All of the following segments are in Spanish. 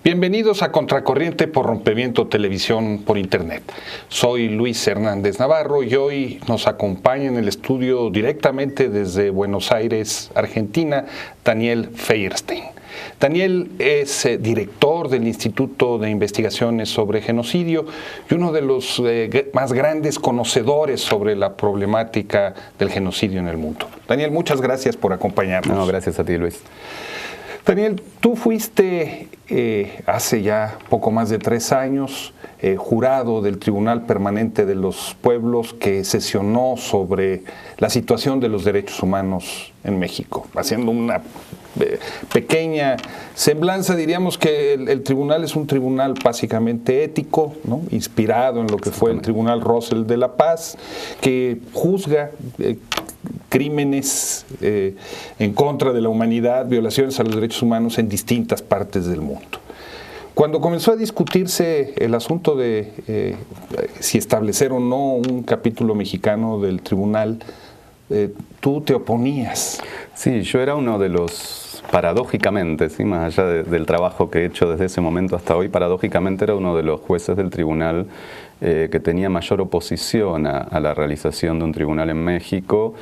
Bienvenidos a Contracorriente por Rompimiento Televisión por Internet. Soy Luis Hernández Navarro y hoy nos acompaña en el estudio directamente desde Buenos Aires, Argentina, Daniel Feierstein. Daniel es director del Instituto de Investigaciones sobre Genocidio y uno de los más grandes conocedores sobre la problemática del genocidio en el mundo. Daniel, muchas gracias por acompañarnos. No, gracias a ti, Luis. Daniel, tú fuiste hace ya poco más de 3 años jurado del Tribunal Permanente de los Pueblos que sesionó sobre la situación de los derechos humanos en México, haciendo una pequeña semblanza. Diríamos que el tribunal es un tribunal básicamente ético, ¿no? Inspirado en lo que fue el Tribunal Russell de la Paz, que juzga crímenes en contra de la humanidad, violaciones a los derechos humanos en distintas partes del mundo. Cuando comenzó a discutirse el asunto de si establecer o no un capítulo mexicano del tribunal, tú te oponías. Sí, yo era uno de los, paradójicamente, ¿sí? Más allá del trabajo que he hecho desde ese momento hasta hoy, paradójicamente era uno de los jueces del tribunal que tenía mayor oposición a la realización de un tribunal en México,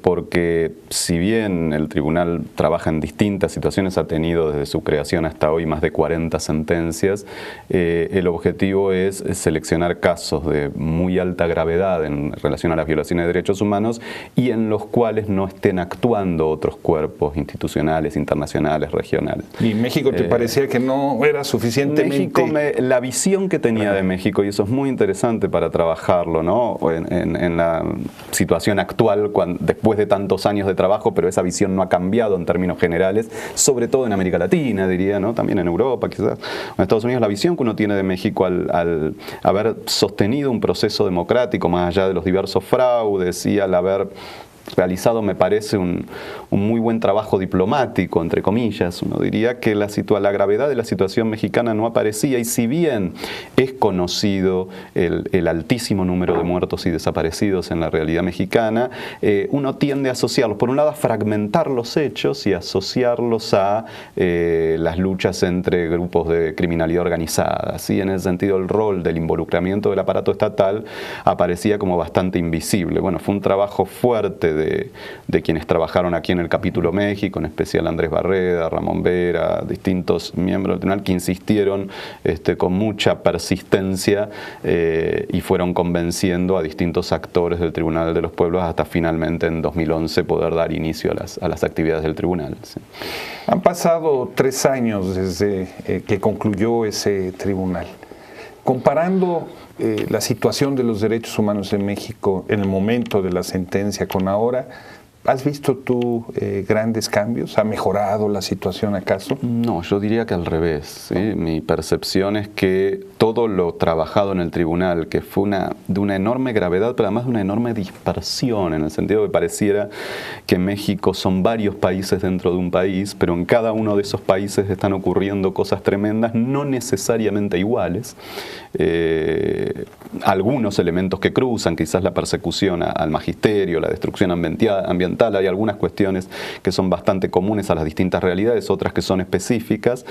porque si bien el tribunal trabaja en distintas situaciones, ha tenido desde su creación hasta hoy más de 40 sentencias, el objetivo es seleccionar casos de muy alta gravedad en relación a las violaciones de derechos humanos y en los cuales no estén actuando otros cuerpos institucionales, internacionales, regionales. ¿Y México te parecía que no era suficientemente? La visión que tenía de México, y eso es muy interesante para trabajarlo, ¿no? En la situación actual, después de tantos años de trabajo, pero esa visión no ha cambiado en términos generales, sobre todo en América Latina, diría, ¿no? También en Europa, quizás. En Estados Unidos, la visión que uno tiene de México al haber sostenido un proceso democrático más allá de los diversos fraudes y al haber realizado, me parece, un muy buen trabajo diplomático, entre comillas. Uno diría que la gravedad de la situación mexicana no aparecía, y si bien es conocido el altísimo número de muertos y desaparecidos en la realidad mexicana, uno tiende a asociarlos, por un lado, a fragmentar los hechos y asociarlos a las luchas entre grupos de criminalidad organizada. ¿Sí? En ese sentido, el rol del involucramiento del aparato estatal aparecía como bastante invisible. Bueno, fue un trabajo fuerte de quienes trabajaron aquí en el capítulo México, en especial Andrés Barreda, Ramón Vera, distintos miembros del tribunal que insistieron con mucha persistencia y fueron convenciendo a distintos actores del Tribunal de los Pueblos hasta finalmente en 2011 poder dar inicio a las actividades del tribunal. Sí. Han pasado 3 años desde que concluyó ese tribunal. Comparando la situación de los derechos humanos en México en el momento de la sentencia con ahora, ¿has visto tú grandes cambios? ¿Ha mejorado la situación acaso? No, yo diría que al revés, ¿sí? Mi percepción es que todo lo trabajado en el tribunal, que fue de una enorme gravedad, pero además de una enorme dispersión, en el sentido que pareciera que México son varios países dentro de un país, pero en cada uno de esos países están ocurriendo cosas tremendas, no necesariamente iguales. Algunos elementos que cruzan, quizás la persecución al magisterio, la destrucción ambiental, hay algunas cuestiones que son bastante comunes a las distintas realidades, otras que son específicas,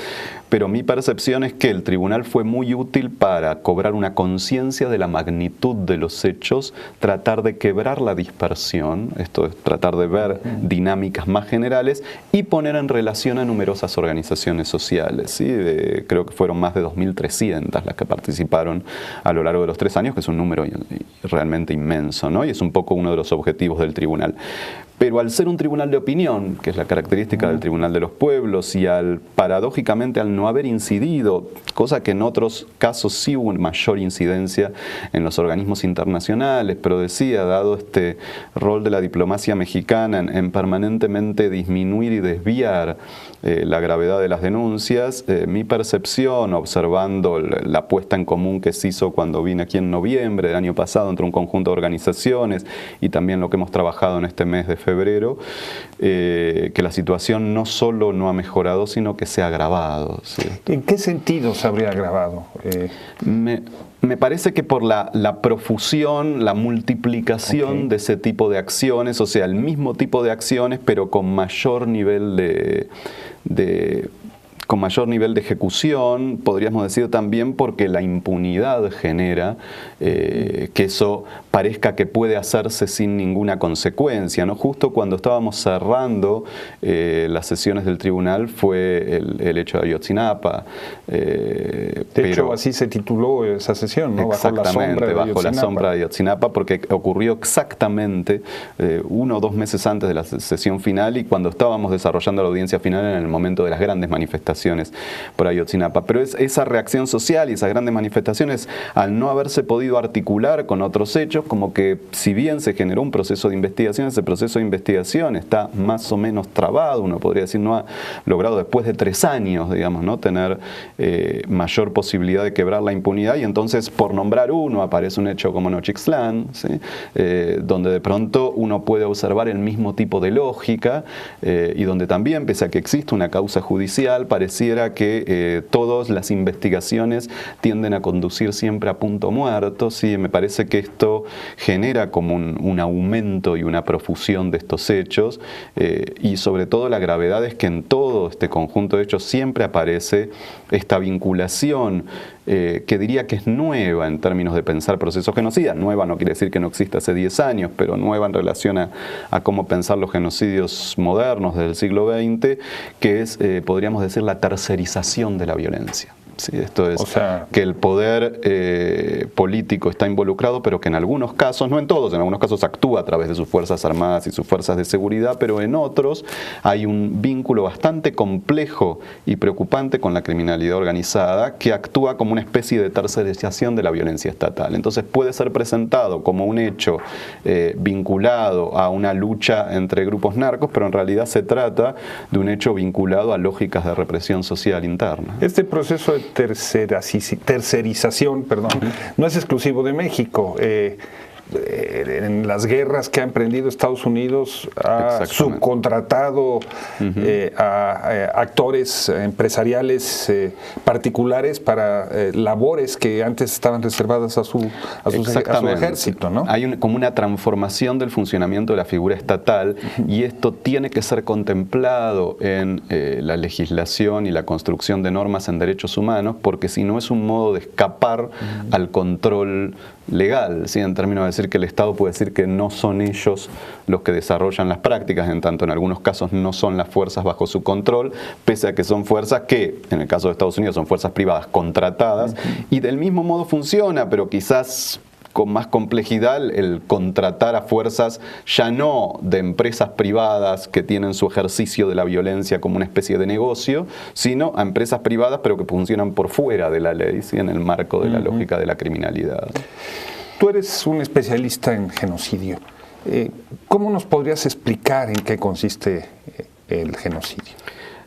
pero mi percepción es que el tribunal fue muy útil para cobrar una conciencia de la magnitud de los hechos, tratar de quebrar la dispersión, esto es tratar de ver dinámicas más generales y poner en relación a numerosas organizaciones sociales, ¿sí? Creo que fueron más de 2.300 las que participaron a lo largo de los 3 años, que es un número realmente inmenso, ¿no? Y es un poco uno de los objetivos del tribunal. Pero al ser un tribunal de opinión, que es la característica del Tribunal de los Pueblos, y paradójicamente al no haber incidido, cosa que en otros casos sí hubo mayor incidencia en los organismos internacionales, pero decía, dado este rol de la diplomacia mexicana en permanentemente disminuir y desviar la gravedad de las denuncias, mi percepción, observando la puesta en común que se hizo cuando vine aquí en noviembre del año pasado entre un conjunto de organizaciones y también lo que hemos trabajado en este mes de febrero, que la situación no solo no ha mejorado, sino que se ha agravado. ¿Sí? ¿En qué sentido se habría agravado? Me parece que por la profusión, la multiplicación de ese tipo de acciones, o sea, el mismo tipo de acciones, pero con mayor nivel de con mayor nivel de ejecución, podríamos decir también porque la impunidad genera que eso parezca que puede hacerse sin ninguna consecuencia, ¿no? Justo cuando estábamos cerrando las sesiones del tribunal fue el hecho de Ayotzinapa. De hecho, así se tituló esa sesión, ¿no? Exactamente, bajo la sombra de Ayotzinapa, porque ocurrió exactamente 1 o 2 meses antes de la sesión final y cuando estábamos desarrollando la audiencia final en el momento de las grandes manifestaciones por Ayotzinapa. Pero esa reacción social y esas grandes manifestaciones, al no haberse podido articular con otros hechos, como que si bien se generó un proceso de investigación, ese proceso de investigación está más o menos trabado, uno podría decir, no ha logrado después de 3 años, digamos, ¿no? tener mayor posibilidad de quebrar la impunidad, y entonces, por nombrar uno, aparece un hecho como Nochixtlán, ¿sí? Donde de pronto uno puede observar el mismo tipo de lógica y donde también, pese a que existe una causa judicial, pareciera que todas las investigaciones tienden a conducir siempre a punto muerto. Sí, me parece que esto genera como un aumento y una profusión de estos hechos y sobre todo la gravedad es que en todo este conjunto de hechos siempre aparece esta vinculación que diría que es nueva en términos de pensar procesos genocidas. Nueva no quiere decir que no exista hace 10 años, pero nueva en relación a cómo pensar los genocidios modernos del siglo XX, que es, podríamos decir, la tercerización de la violencia. Sí, esto es, que el poder político está involucrado, pero que en algunos casos, no en todos, en algunos casos actúa a través de sus fuerzas armadas y sus fuerzas de seguridad, pero en otros hay un vínculo bastante complejo y preocupante con la criminalidad organizada que actúa como una especie de tercerización de la violencia estatal. Entonces puede ser presentado como un hecho vinculado a una lucha entre grupos narcos, pero en realidad se trata de un hecho vinculado a lógicas de represión social interna. Este proceso de tercerización, no es exclusivo de México. En las guerras que ha emprendido Estados Unidos ha subcontratado a actores empresariales particulares para labores que antes estaban reservadas a su ejército, ¿no? Hay como una transformación del funcionamiento de la figura estatal y esto tiene que ser contemplado en la legislación y la construcción de normas en derechos humanos, porque si no es un modo de escapar al control legal, ¿sí? En términos de decir que el Estado puede decir que no son ellos los que desarrollan las prácticas, en tanto en algunos casos no son las fuerzas bajo su control, pese a que son fuerzas que, en el caso de Estados Unidos, son fuerzas privadas contratadas, y del mismo modo funciona, pero quizás con más complejidad el contratar a fuerzas ya no de empresas privadas que tienen su ejercicio de la violencia como una especie de negocio, sino a empresas privadas pero que funcionan por fuera de la ley, ¿sí? En el marco de la lógica de la criminalidad. Tú eres un especialista en genocidio. ¿Cómo nos podrías explicar en qué consiste el genocidio?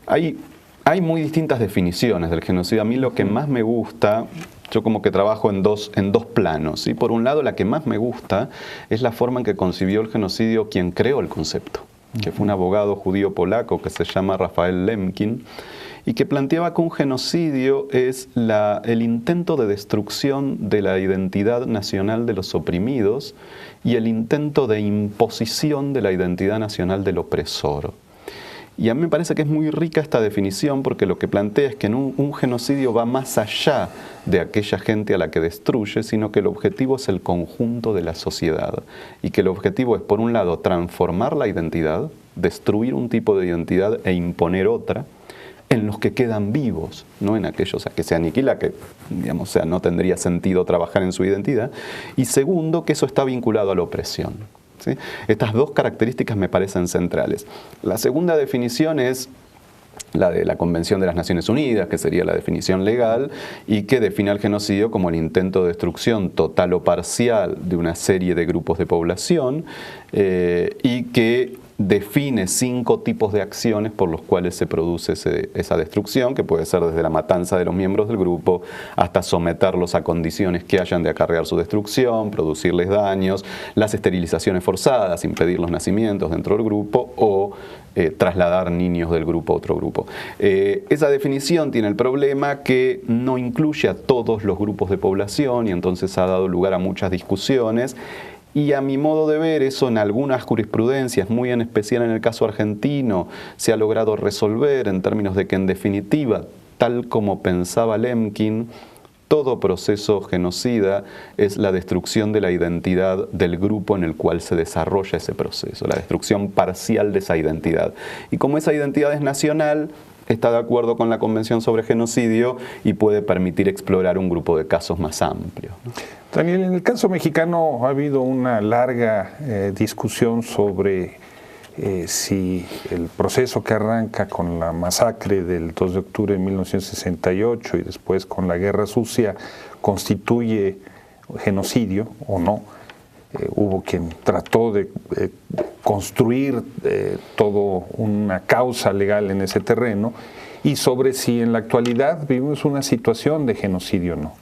Hay muy distintas definiciones del genocidio. A mí lo que más me gusta, yo como que trabajo en dos planos, ¿sí? Por un lado, la que más me gusta es la forma en que concibió el genocidio quien creó el concepto, que fue un abogado judío polaco que se llama Rafael Lemkin, y que planteaba que un genocidio es el intento de destrucción de la identidad nacional de los oprimidos y el intento de imposición de la identidad nacional del opresor. Y a mí me parece que es muy rica esta definición porque lo que plantea es que un genocidio va más allá de aquella gente a la que destruye, sino que el objetivo es el conjunto de la sociedad y que el objetivo es, por un lado, transformar la identidad, destruir un tipo de identidad e imponer otra, en los que quedan vivos, no en aquellos a que se aniquila, que digamos, no tendría sentido trabajar en su identidad, y segundo, que eso está vinculado a la opresión. ¿Sí? Estas dos características me parecen centrales. La segunda definición es la de la Convención de las Naciones Unidas, que sería la definición legal, y que define al genocidio como el intento de destrucción total o parcial de una serie de grupos de población y que define 5 tipos de acciones por los cuales se produce esa destrucción, que puede ser desde la matanza de los miembros del grupo hasta someterlos a condiciones que hayan de acarrear su destrucción, producirles daños, las esterilizaciones forzadas, impedir los nacimientos dentro del grupo o trasladar niños del grupo a otro grupo. Esa definición tiene el problema que no incluye a todos los grupos de población y entonces ha dado lugar a muchas discusiones. Y a mi modo de ver, eso en algunas jurisprudencias, muy en especial en el caso argentino, se ha logrado resolver en términos de que, en definitiva, tal como pensaba Lemkin, todo proceso genocida es la destrucción de la identidad del grupo en el cual se desarrolla ese proceso, la destrucción parcial de esa identidad. Y como esa identidad es nacional, está de acuerdo con la Convención sobre Genocidio y puede permitir explorar un grupo de casos más amplio, ¿no? Daniel, en el caso mexicano ha habido una larga discusión sobre si el proceso que arranca con la masacre del 2 de octubre de 1968 y después con la Guerra Sucia constituye genocidio o no. Hubo quien trató de construir toda una causa legal en ese terreno, y sobre si en la actualidad vivimos una situación de genocidio o no.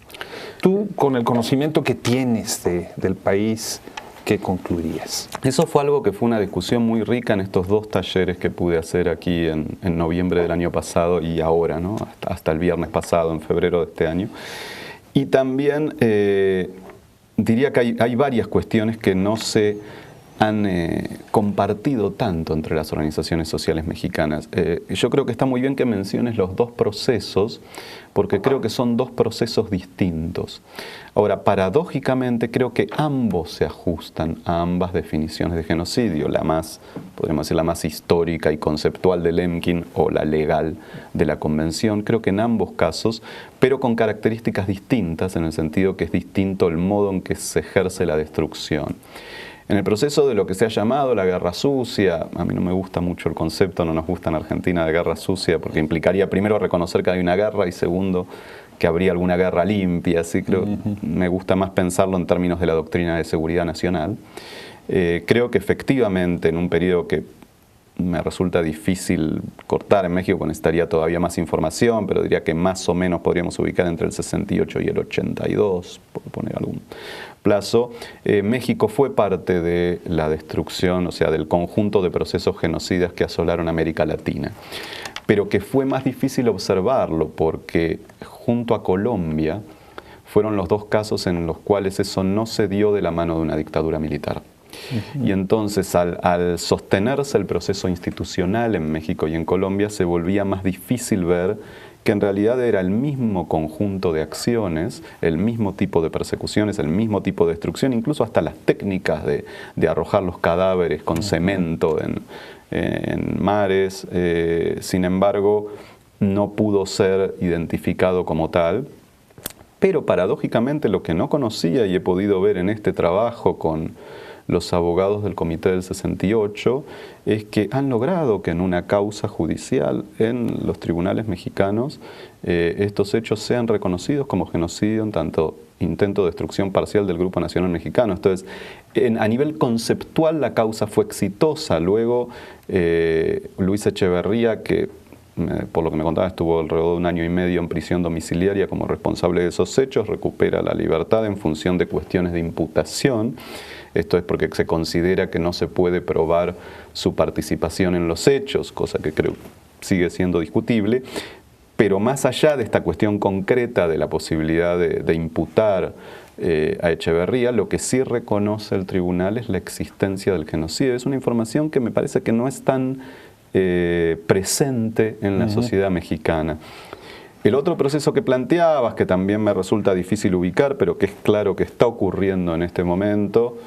Tú, con el conocimiento que tienes del país, ¿qué concluirías? Eso fue algo que fue una discusión muy rica en estos 2 talleres que pude hacer aquí en noviembre del año pasado y ahora, ¿no? Hasta el viernes pasado, en febrero de este año. Y también diría que hay varias cuestiones que no se han compartido tanto entre las organizaciones sociales mexicanas. Yo creo que está muy bien que menciones los 2 procesos, porque creo que son 2 procesos distintos. Ahora, paradójicamente, creo que ambos se ajustan a ambas definiciones de genocidio, la más, podríamos decir, la más histórica y conceptual de Lemkin o la legal de la Convención. Creo que en ambos casos, pero con características distintas, en el sentido que es distinto el modo en que se ejerce la destrucción. En el proceso de lo que se ha llamado la guerra sucia, a mí no me gusta mucho el concepto, no nos gusta en Argentina de guerra sucia, porque implicaría primero reconocer que hay una guerra y segundo que habría alguna guerra limpia, así creo, me gusta más pensarlo en términos de la doctrina de seguridad nacional. Creo que efectivamente en un periodo que me resulta difícil cortar, en México necesitaría todavía más información, pero diría que más o menos podríamos ubicar entre el 68 y el 82, por poner algún plazo. México fue parte de la destrucción, o sea, del conjunto de procesos genocidas que asolaron América Latina, pero que fue más difícil observarlo porque junto a Colombia fueron los 2 casos en los cuales eso no se dio de la mano de una dictadura militar. Y entonces al sostenerse el proceso institucional en México y en Colombia, se volvía más difícil ver que en realidad era el mismo conjunto de acciones, el mismo tipo de persecuciones, el mismo tipo de destrucción, incluso hasta las técnicas de arrojar los cadáveres con cemento en mares. Sin embargo, no pudo ser identificado como tal. Pero paradójicamente lo que no conocía y he podido ver en este trabajo con los abogados del Comité del 68 es que han logrado que en una causa judicial en los tribunales mexicanos estos hechos sean reconocidos como genocidio en tanto intento de destrucción parcial del Grupo Nacional Mexicano. Entonces, a nivel conceptual la causa fue exitosa. Luego, Luis Echeverría, que por lo que me contaba estuvo alrededor de 1 año y medio en prisión domiciliaria como responsable de esos hechos, recupera la libertad en función de cuestiones de imputación. Esto es porque se considera que no se puede probar su participación en los hechos, cosa que creo sigue siendo discutible. Pero más allá de esta cuestión concreta de la posibilidad de imputar a Echeverría, lo que sí reconoce el tribunal es la existencia del genocidio. Es una información que me parece que no es tan presente en la sociedad mexicana. El otro proceso que planteabas, que también me resulta difícil ubicar, pero que es claro que está ocurriendo en este momento,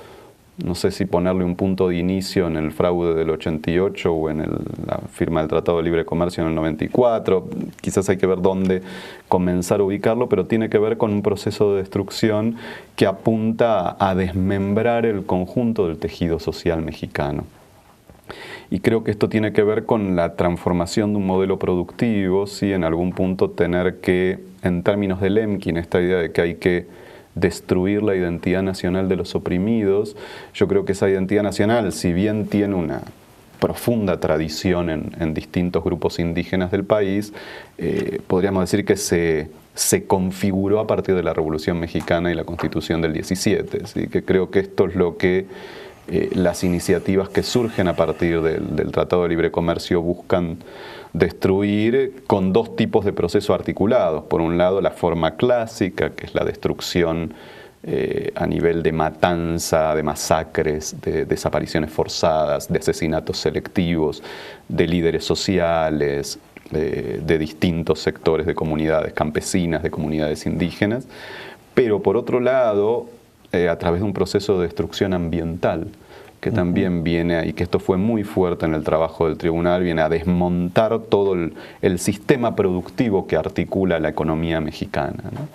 no sé si ponerle un punto de inicio en el fraude del 88 o en la firma del Tratado de Libre Comercio en el 94, quizás hay que ver dónde comenzar a ubicarlo, pero tiene que ver con un proceso de destrucción que apunta a desmembrar el conjunto del tejido social mexicano. Y creo que esto tiene que ver con la transformación de un modelo productivo, ¿sí? En algún punto tener que, en términos de Lemkin, esta idea de que hay que destruir la identidad nacional de los oprimidos. Yo creo que esa identidad nacional, si bien tiene una profunda tradición en distintos grupos indígenas del país, podríamos decir que se configuró a partir de la Revolución Mexicana y la Constitución del 17. ¿Sí? Que creo que esto es lo que las iniciativas que surgen a partir del Tratado de Libre Comercio buscan destruir con 2 tipos de procesos articulados. Por un lado, la forma clásica, que es la destrucción a nivel de matanza, de masacres, de desapariciones forzadas, de asesinatos selectivos, de líderes sociales, de distintos sectores de comunidades campesinas, de comunidades indígenas, pero por otro lado, a través de un proceso de destrucción ambiental, que también viene, y que esto fue muy fuerte en el trabajo del tribunal, viene a desmontar todo el sistema productivo que articula la economía mexicana, ¿no?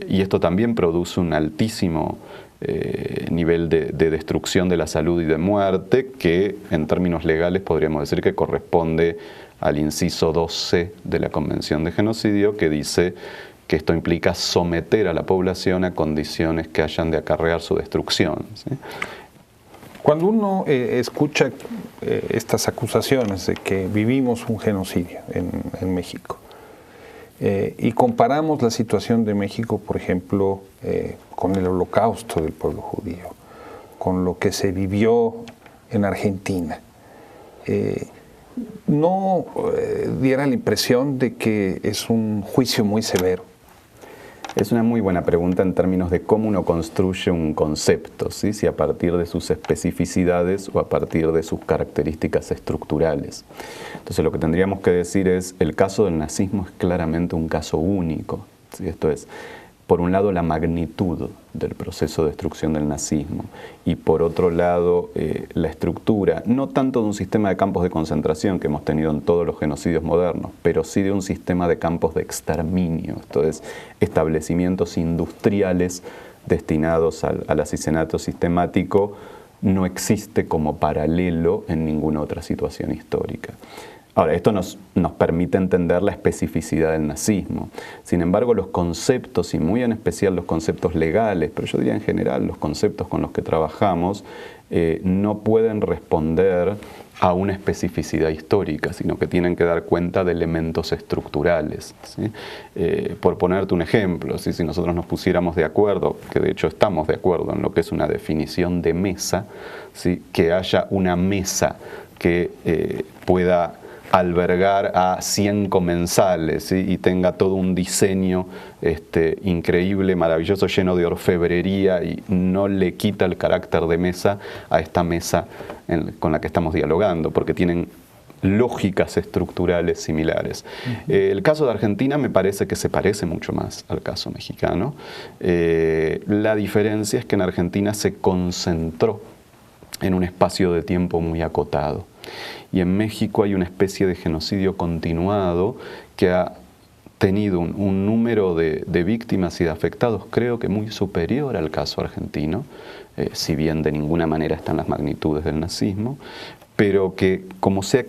Y esto también produce un altísimo nivel de destrucción de la salud y de muerte, que en términos legales podríamos decir que corresponde al inciso 2C de la Convención de Genocidio, que dice que esto implica someter a la población a condiciones que hayan de acarrear su destrucción, ¿sí? Cuando uno escucha estas acusaciones de que vivimos un genocidio en México y comparamos la situación de México, por ejemplo, con el holocausto del pueblo judío, con lo que se vivió en Argentina, ¿no diera la impresión de que es un juicio muy severo? Es una muy buena pregunta en términos de cómo uno construye un concepto, ¿sí? Si a partir de sus especificidades o a partir de sus características estructurales. Entonces lo que tendríamos que decir es, el caso del nazismo es claramente un caso único, ¿sí? Esto es, por un lado, la magnitud del proceso de destrucción del nazismo y por otro lado, la estructura, no tanto de un sistema de campos de concentración que hemos tenido en todos los genocidios modernos, pero sí de un sistema de campos de exterminio, esto es, establecimientos industriales destinados al asesinato sistemático, no existe como paralelo en ninguna otra situación histórica. Ahora, esto nos permite entender la especificidad del nazismo. Sin embargo, los conceptos, y muy en especial los conceptos legales, pero yo diría en general los conceptos con los que trabajamos, no pueden responder a una especificidad histórica, sino que tienen que dar cuenta de elementos estructurales, ¿sí? Por ponerte un ejemplo, ¿sí? Si nosotros nos pusiéramos de acuerdo, que de hecho estamos de acuerdo en lo que es una definición de mesa, ¿sí? Que haya una mesa que pueda albergar a 100 comensales, ¿sí? Y tenga todo un diseño increíble, maravilloso, lleno de orfebrería y no le quita el carácter de mesa a esta mesa con la que estamos dialogando, porque tienen lógicas estructurales similares. El caso de Argentina me parece que se parece mucho más al caso mexicano. La diferencia es que en Argentina se concentró en un espacio de tiempo muy acotado. Y en México hay una especie de genocidio continuado que ha tenido un número de víctimas y de afectados, creo que muy superior al caso argentino, si bien de ninguna manera están las magnitudes del nazismo, pero que como se ha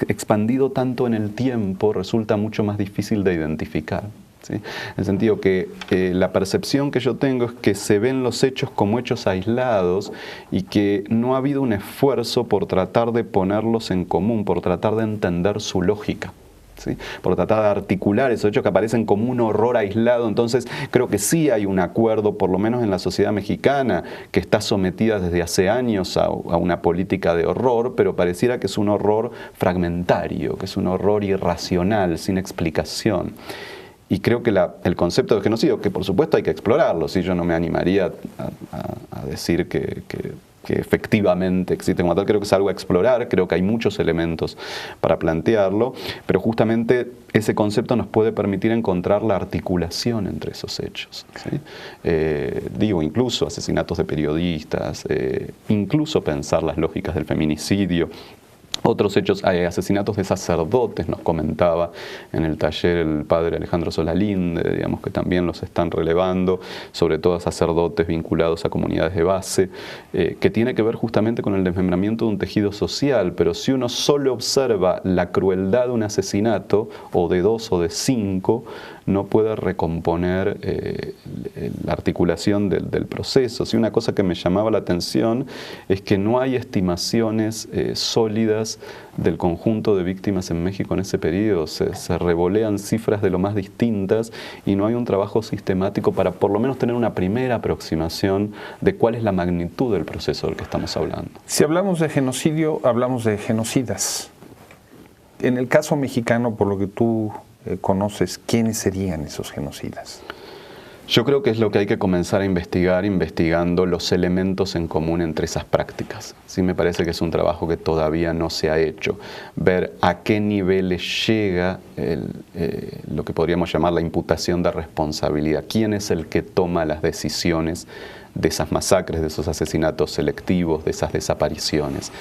expandido tanto en el tiempo, resulta mucho más difícil de identificar, ¿sí? En el sentido que la percepción que yo tengo es que se ven los hechos como hechos aislados y que no ha habido un esfuerzo por tratar de ponerlos en común, por tratar de entender su lógica, ¿sí? Por tratar de articular esos hechos que aparecen como un horror aislado. Entonces creo que sí hay un acuerdo, por lo menos en la sociedad mexicana, que está sometida desde hace años a una política de horror, pero pareciera que es un horror fragmentario, que es un horror irracional, sin explicación. Y creo que el concepto de genocidio, que por supuesto hay que explorarlo, ¿sí? Yo no me animaría a decir que efectivamente existe como tal, creo que es algo a explorar, creo que hay muchos elementos para plantearlo, pero justamente ese concepto nos puede permitir encontrar la articulación entre esos hechos, ¿sí? Digo, incluso asesinatos de periodistas, incluso pensar las lógicas del feminicidio. Otros hechos, asesinatos de sacerdotes, nos comentaba en el taller el padre Alejandro Solalinde, digamos que también los están relevando, sobre todo sacerdotes vinculados a comunidades de base, que tiene que ver justamente con el desmembramiento de un tejido social, pero si uno solo observa la crueldad de un asesinato, o de 2 o de 5, no puede recomponer la articulación del proceso. Sí, una cosa que me llamaba la atención es que no hay estimaciones sólidas del conjunto de víctimas en México en ese periodo. Se revolean cifras de lo más distintas y no hay un trabajo sistemático para por lo menos tener una primera aproximación de cuál es la magnitud del proceso del que estamos hablando. Si hablamos de genocidio, hablamos de genocidas. En el caso mexicano, por lo que tú conoces, ¿quiénes serían esos genocidas? Yo creo que es lo que hay que comenzar a investigar, investigando los elementos en común entre esas prácticas. Sí, me parece que es un trabajo que todavía no se ha hecho. Ver a qué niveles llega lo que podríamos llamar la imputación de responsabilidad. ¿Quién es el que toma las decisiones de esas masacres, de esos asesinatos selectivos, de esas desapariciones?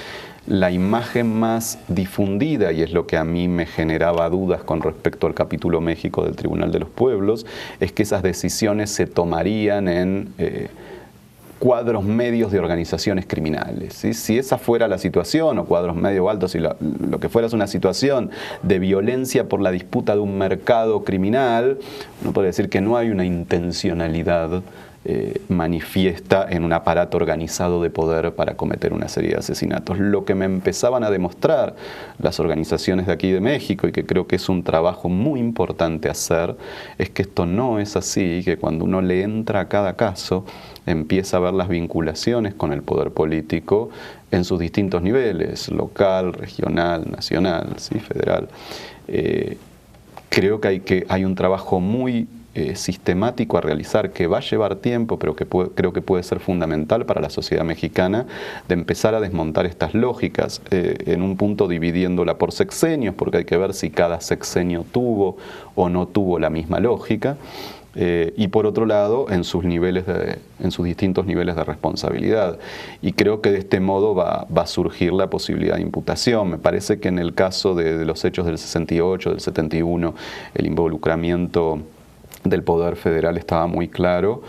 La imagen más difundida, y es lo que a mí me generaba dudas con respecto al capítulo México del Tribunal de los Pueblos, es que esas decisiones se tomarían en cuadros medios de organizaciones criminales. ¿Sí? Si esa fuera la situación, o cuadros medio altos, si lo que fuera es una situación de violencia por la disputa de un mercado criminal, uno podría decir que no hay una intencionalidad manifiesta en un aparato organizado de poder para cometer una serie de asesinatos. Lo que me empezaban a demostrar las organizaciones de aquí de México, y que creo que es un trabajo muy importante hacer, es que esto no es así, que cuando uno le entra a cada caso, empieza a ver las vinculaciones con el poder político en sus distintos niveles, local, regional, nacional, ¿sí? Federal. Creo que hay un trabajo muy sistemático a realizar, que va a llevar tiempo, pero que creo que puede ser fundamental para la sociedad mexicana, de empezar a desmontar estas lógicas, en un punto dividiéndola por sexenios, porque hay que ver si cada sexenio tuvo o no tuvo la misma lógica, y por otro lado en sus distintos niveles de responsabilidad. Y creo que de este modo va a surgir la posibilidad de imputación. Me parece que en el caso de los hechos del 68, del 71, el involucramiento del Poder Federal estaba muy claro.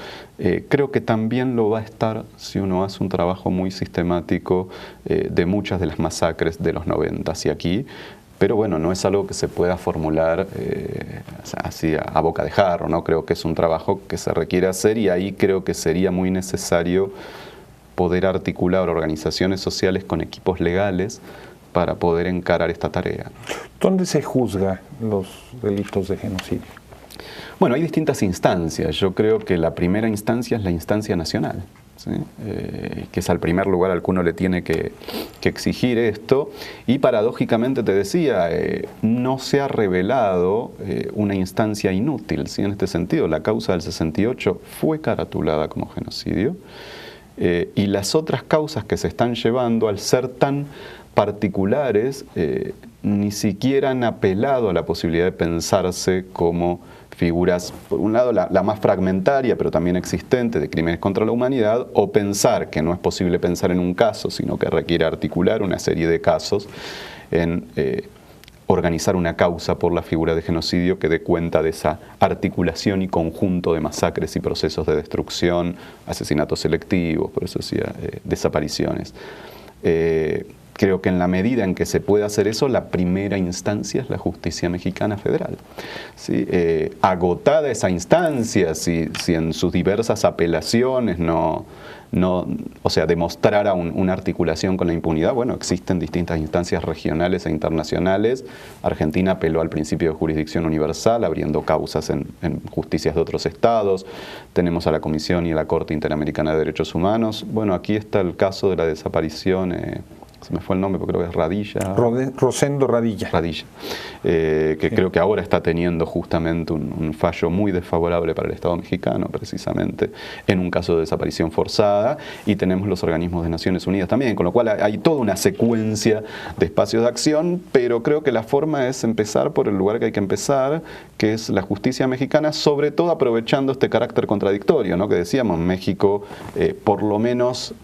Creo que también lo va a estar si uno hace un trabajo muy sistemático de muchas de las masacres de los 90 hacia aquí. Pero bueno, no es algo que se pueda formular así a boca de jarro, ¿no? Creo que es un trabajo que se requiere hacer, y ahí creo que sería muy necesario poder articular organizaciones sociales con equipos legales para poder encarar esta tarea. ¿Dónde se juzga los delitos de genocidio? Bueno, hay distintas instancias. Yo creo que la primera instancia es la instancia nacional, ¿sí? Que es al primer lugar al que uno le tiene que exigir esto. Y paradójicamente, te decía, no se ha revelado una instancia inútil, ¿sí? En este sentido, la causa del 68 fue caratulada como genocidio, y las otras causas que se están llevando, al ser tan particulares, ni siquiera han apelado a la posibilidad de pensarse como figuras, por un lado la más fragmentaria, pero también existente, de crímenes contra la humanidad, o pensar que no es posible pensar en un caso, sino que requiere articular una serie de casos en organizar una causa por la figura de genocidio que dé cuenta de esa articulación y conjunto de masacres y procesos de destrucción, asesinatos selectivos, por eso decía, desapariciones. Creo que en la medida en que se puede hacer eso, la primera instancia es la justicia mexicana federal. ¿Sí? Agotada esa instancia, si en sus diversas apelaciones demostrara una articulación con la impunidad, bueno, existen distintas instancias regionales e internacionales. Argentina apeló al principio de jurisdicción universal, abriendo causas en justicias de otros estados. Tenemos a la Comisión y a la Corte Interamericana de Derechos Humanos. Bueno, aquí está el caso de la desaparición, se me fue el nombre, porque creo que es Radilla. Rosendo Radilla. Radilla, que creo que ahora está teniendo justamente un fallo muy desfavorable para el Estado mexicano, precisamente, en un caso de desaparición forzada, y tenemos los organismos de Naciones Unidas también, con lo cual hay toda una secuencia de espacios de acción, pero creo que la forma es empezar por el lugar que hay que empezar, que es la justicia mexicana, sobre todo aprovechando este carácter contradictorio, ¿no? Que decíamos, México, por lo menos,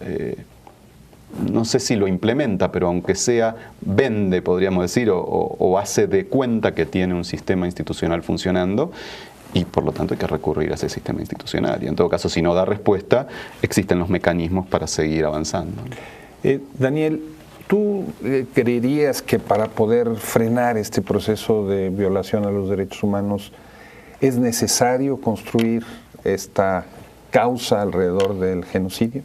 no sé si lo implementa, pero aunque sea, vende, podríamos decir, o hace de cuenta que tiene un sistema institucional funcionando, y por lo tanto hay que recurrir a ese sistema institucional. Y en todo caso, si no da respuesta, existen los mecanismos para seguir avanzando. Daniel, ¿tú creerías que para poder frenar este proceso de violación a los derechos humanos es necesario construir esta causa alrededor del genocidio?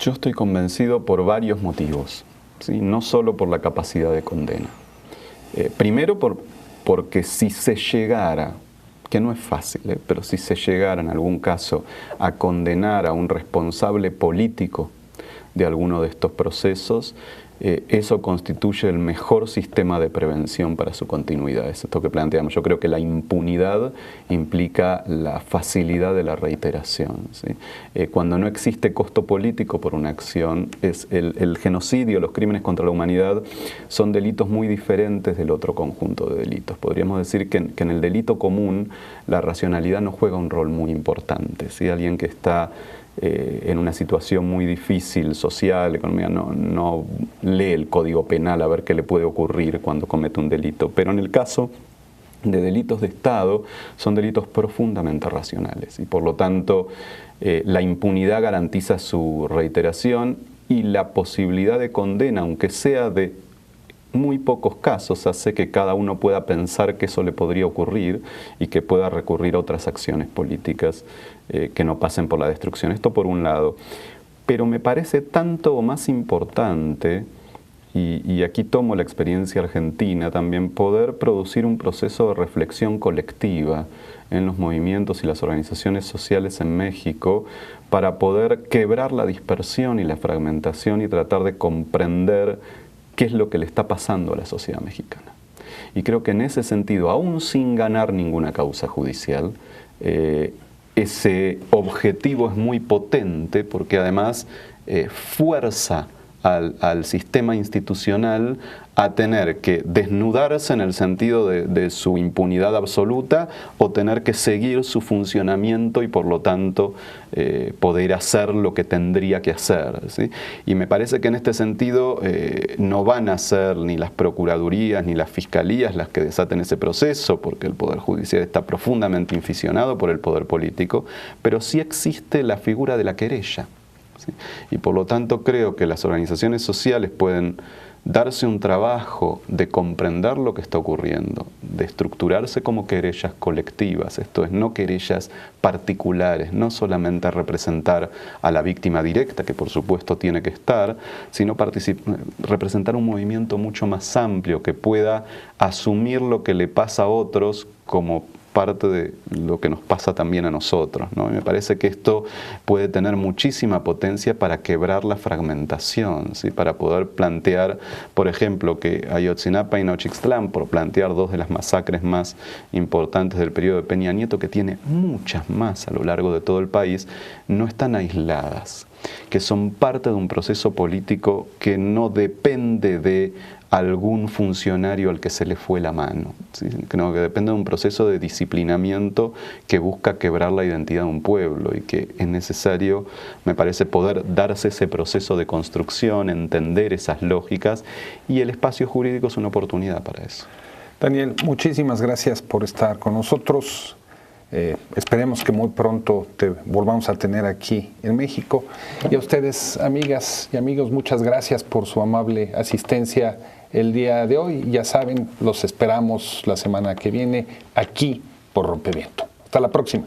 Yo estoy convencido por varios motivos, ¿sí? No solo por la capacidad de condena. Primero porque si se llegara, que no es fácil, pero si se llegara en algún caso a condenar a un responsable político de alguno de estos procesos, eso constituye el mejor sistema de prevención para su continuidad. Es esto que planteamos. Yo creo que la impunidad implica la facilidad de la reiteración, ¿sí? Cuando no existe costo político por una acción, el genocidio, los crímenes contra la humanidad son delitos muy diferentes del otro conjunto de delitos. Podríamos decir que en el delito común la racionalidad no juega un rol muy importante, ¿sí? Alguien que está en una situación muy difícil, social, económica, no lee el Código Penal a ver qué le puede ocurrir cuando comete un delito. Pero en el caso de delitos de Estado, son delitos profundamente racionales y por lo tanto la impunidad garantiza su reiteración y la posibilidad de condena, aunque sea de muy pocos casos, hace que cada uno pueda pensar que eso le podría ocurrir y que pueda recurrir a otras acciones políticas que no pasen por la destrucción. Esto por un lado. Pero me parece tanto o más importante, y aquí tomo la experiencia argentina, también poder producir un proceso de reflexión colectiva en los movimientos y las organizaciones sociales en México para poder quebrar la dispersión y la fragmentación y tratar de comprender qué es lo que le está pasando a la sociedad mexicana. Y creo que en ese sentido, aún sin ganar ninguna causa judicial, ese objetivo es muy potente porque además fuerza al sistema institucional a tener que desnudarse en el sentido de su impunidad absoluta o tener que seguir su funcionamiento y por lo tanto poder hacer lo que tendría que hacer, ¿sí? Y me parece que en este sentido no van a ser ni las procuradurías ni las fiscalías las que desaten ese proceso, porque el Poder Judicial está profundamente inficionado por el poder político, pero sí existe la figura de la querella, ¿sí? Y por lo tanto creo que las organizaciones sociales pueden darse un trabajo de comprender lo que está ocurriendo, de estructurarse como querellas colectivas, esto es, no querellas particulares, no solamente representar a la víctima directa, que por supuesto tiene que estar, sino representar un movimiento mucho más amplio que pueda asumir lo que le pasa a otros como parte de lo que nos pasa también a nosotros, ¿no? Y me parece que esto puede tener muchísima potencia para quebrar la fragmentación, ¿sí? Para poder plantear, por ejemplo, que Ayotzinapa y Nochixtlán, por plantear dos de las masacres más importantes del periodo de Peña Nieto, que tiene muchas más a lo largo de todo el país, no están aisladas, que son parte de un proceso político que no depende de algún funcionario al que se le fue la mano, ¿sí? Creo que depende de un proceso de disciplinamiento que busca quebrar la identidad de un pueblo y que es necesario, me parece, poder darse ese proceso de construcción, entender esas lógicas, y el espacio jurídico es una oportunidad para eso. Daniel, muchísimas gracias por estar con nosotros. Esperemos que muy pronto te volvamos a tener aquí en México. Y a ustedes, amigas y amigos, muchas gracias por su amable asistencia el día de hoy. Ya saben, los esperamos la semana que viene aquí por Rompeviento. Hasta la próxima.